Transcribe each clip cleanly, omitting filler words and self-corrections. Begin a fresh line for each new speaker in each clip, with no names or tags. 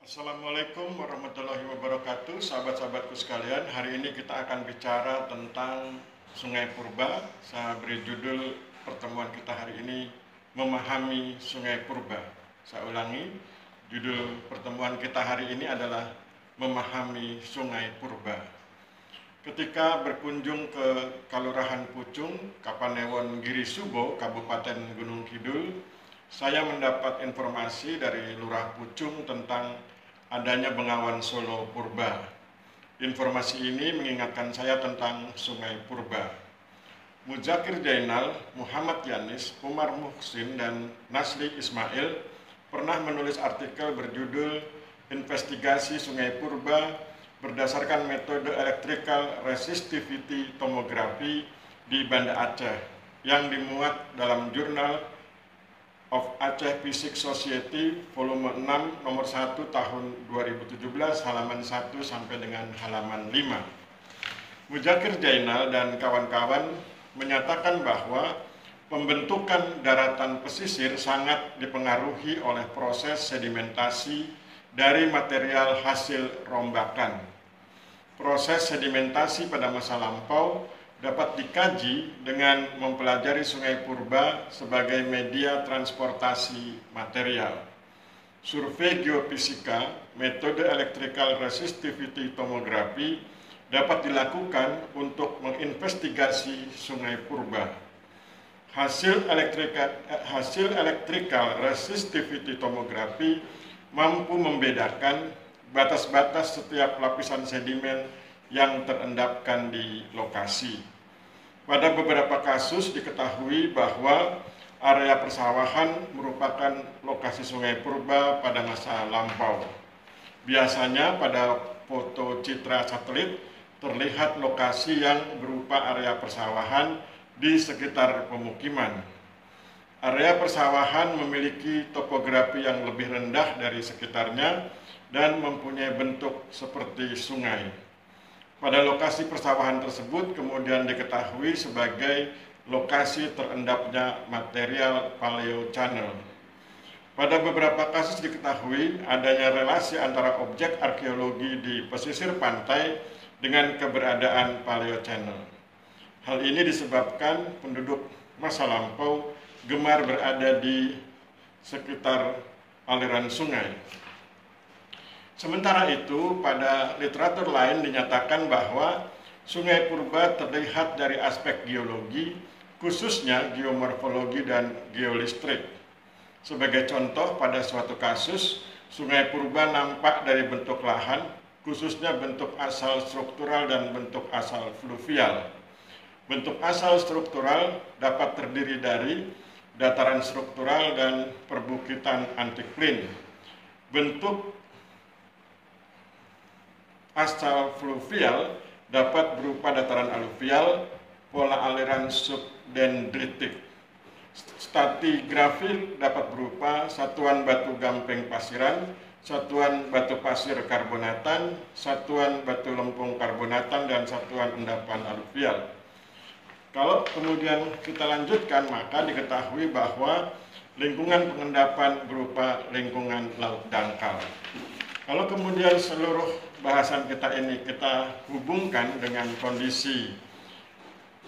Assalamualaikum warahmatullahi wabarakatuh, sahabat-sahabatku sekalian. Hari ini kita akan bicara tentang Sungai Purba. Saya beri judul pertemuan kita hari ini, Memahami Sungai Purba. Saya ulangi, judul pertemuan kita hari ini adalah Memahami Sungai Purba. Ketika berkunjung ke Kalurahan Pucung, Kapanewon Giri Subo, Kabupaten Gunung Kidul, saya mendapat informasi dari Lurah Pucung tentang adanya Bengawan Solo Purba. Informasi ini mengingatkan saya tentang Sungai Purba. Muzakir Jainal, Muhammad Yanis, Umar Muhsin, dan Nasli Ismail pernah menulis artikel berjudul Investigasi Sungai Purba berdasarkan metode Electrical Resistivity Tomography di Banda Aceh yang dimuat dalam jurnal of Aceh Physics Society volume 6 nomor 1 tahun 2017 halaman 1 sampai dengan halaman 5. Muzakir Jainal dan kawan-kawan menyatakan bahwa pembentukan daratan pesisir sangat dipengaruhi oleh proses sedimentasi dari material hasil rombakan. Proses sedimentasi pada masa lampau dapat dikaji dengan mempelajari Sungai Purba sebagai media transportasi material. Survei geofisika, metode Electrical Resistivity Tomography dapat dilakukan untuk menginvestigasi Sungai Purba. Hasil Electrical Resistivity Tomography mampu membedakan batas-batas setiap lapisan sedimen yang terendapkan di lokasi. Pada beberapa kasus diketahui bahwa area persawahan merupakan lokasi Sungai Purba pada masa lampau. Biasanya pada foto citra satelit terlihat lokasi yang berupa area persawahan di sekitar pemukiman. Area persawahan memiliki topografi yang lebih rendah dari sekitarnya dan mempunyai bentuk seperti sungai. Pada lokasi persawahan tersebut kemudian diketahui sebagai lokasi terendapnya material paleochannel. Pada beberapa kasus diketahui adanya relasi antara objek arkeologi di pesisir pantai dengan keberadaan paleochannel. Hal ini disebabkan penduduk masa lampau gemar berada di sekitar aliran sungai. Sementara itu, pada literatur lain dinyatakan bahwa Sungai Purba terlihat dari aspek geologi, khususnya geomorfologi dan geolistrik. Sebagai contoh, pada suatu kasus, Sungai Purba nampak dari bentuk lahan, khususnya bentuk asal struktural dan bentuk asal fluvial. Bentuk asal struktural dapat terdiri dari dataran struktural dan perbukitan antiklin. Bentuk asal fluvial dapat berupa dataran aluvial, pola aliran subdendritik. Stratigrafi dapat berupa satuan batu gamping pasiran, satuan batu pasir karbonatan, satuan batu lempung karbonatan, dan satuan endapan aluvial. Kalau kemudian kita lanjutkan, maka diketahui bahwa lingkungan pengendapan berupa lingkungan laut dangkal. Kalau kemudian seluruh bahasan kita ini kita hubungkan dengan kondisi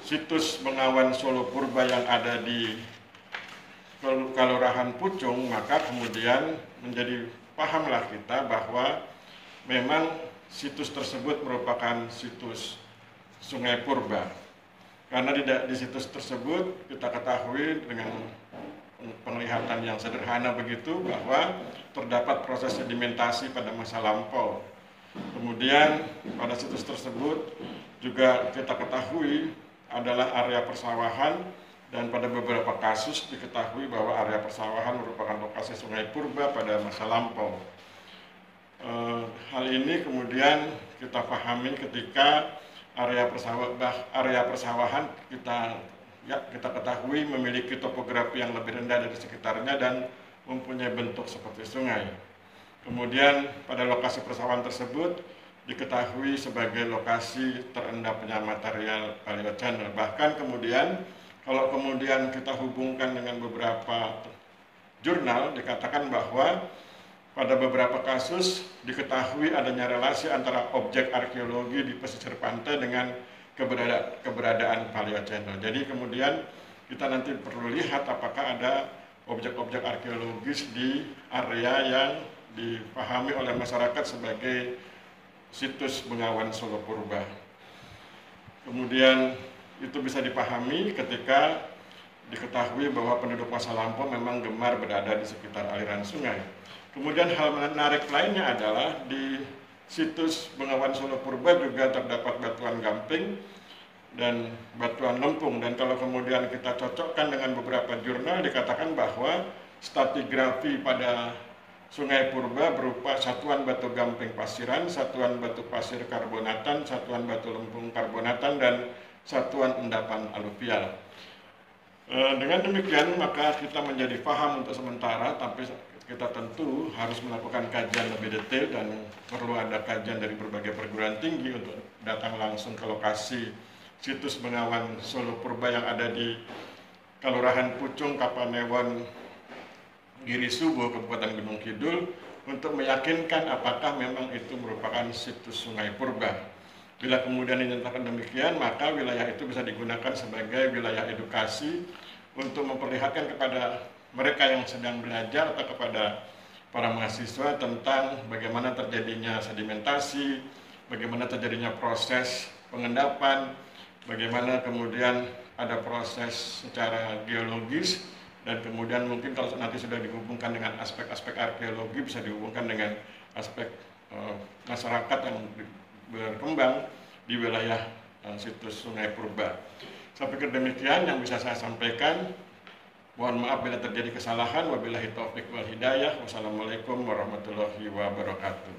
situs Bengawan Solo Purba yang ada di Kalurahan Pucung, maka kemudian menjadi pahamlah kita bahwa memang situs tersebut merupakan situs Sungai Purba. Karena di situs tersebut kita ketahui dengan penglihatan yang sederhana begitu bahwa terdapat proses sedimentasi pada masa lampau. Kemudian pada situs tersebut juga kita ketahui adalah area persawahan, dan pada beberapa kasus diketahui bahwa area persawahan merupakan lokasi Sungai Purba pada masa lampau. Hal ini kemudian kita pahami ketika area persawahan kita ketahui memiliki topografi yang lebih rendah dari sekitarnya dan mempunyai bentuk seperti sungai. Kemudian pada lokasi persawahan tersebut diketahui sebagai lokasi terendapnya material paleochannel. Bahkan kemudian kalau kemudian kita hubungkan dengan beberapa jurnal dikatakan bahwa pada beberapa kasus diketahui adanya relasi antara objek arkeologi di pesisir pantai dengan keberadaan Paleocene. Jadi kemudian kita nanti perlu lihat apakah ada objek-objek arkeologis di area yang dipahami oleh masyarakat sebagai situs Bengawan Solo Purba. Kemudian itu bisa dipahami ketika diketahui bahwa penduduk masa lampau memang gemar berada di sekitar aliran sungai. Kemudian hal menarik lainnya adalah di situs Bengawan Solo Purba juga terdapat batuan gamping dan batuan lempung, dan kalau kemudian kita cocokkan dengan beberapa jurnal dikatakan bahwa stratigrafi pada Sungai Purba berupa satuan batu gamping pasiran, satuan batu pasir karbonatan, satuan batu lempung karbonatan, dan satuan endapan aluvial. Dengan demikian maka kita menjadi paham untuk sementara, tapi kita tentu harus melakukan kajian lebih detail dan perlu ada kajian dari berbagai perguruan tinggi untuk datang langsung ke lokasi situs Bengawan Solo Purba yang ada di Kelurahan Pucung, Kapanewon, Giri Subo, Kabupaten Gunung Kidul, untuk meyakinkan apakah memang itu merupakan situs Sungai Purba. Bila kemudian dinyatakan demikian, maka wilayah itu bisa digunakan sebagai wilayah edukasi untuk memperlihatkan kepada mereka yang sedang belajar atau kepada para mahasiswa tentang bagaimana terjadinya sedimentasi, bagaimana terjadinya proses pengendapan, bagaimana kemudian ada proses secara geologis, dan kemudian mungkin kalau nanti sudah dihubungkan dengan aspek-aspek arkeologi bisa dihubungkan dengan aspek masyarakat yang berkembang di wilayah situs Sungai Purba. Sampai ke demikian yang bisa saya sampaikan. Mohon maaf bila terjadi kesalahan. Wabillahi taufiq wal hidayah. Wassalamualaikum warahmatullahi wabarakatuh.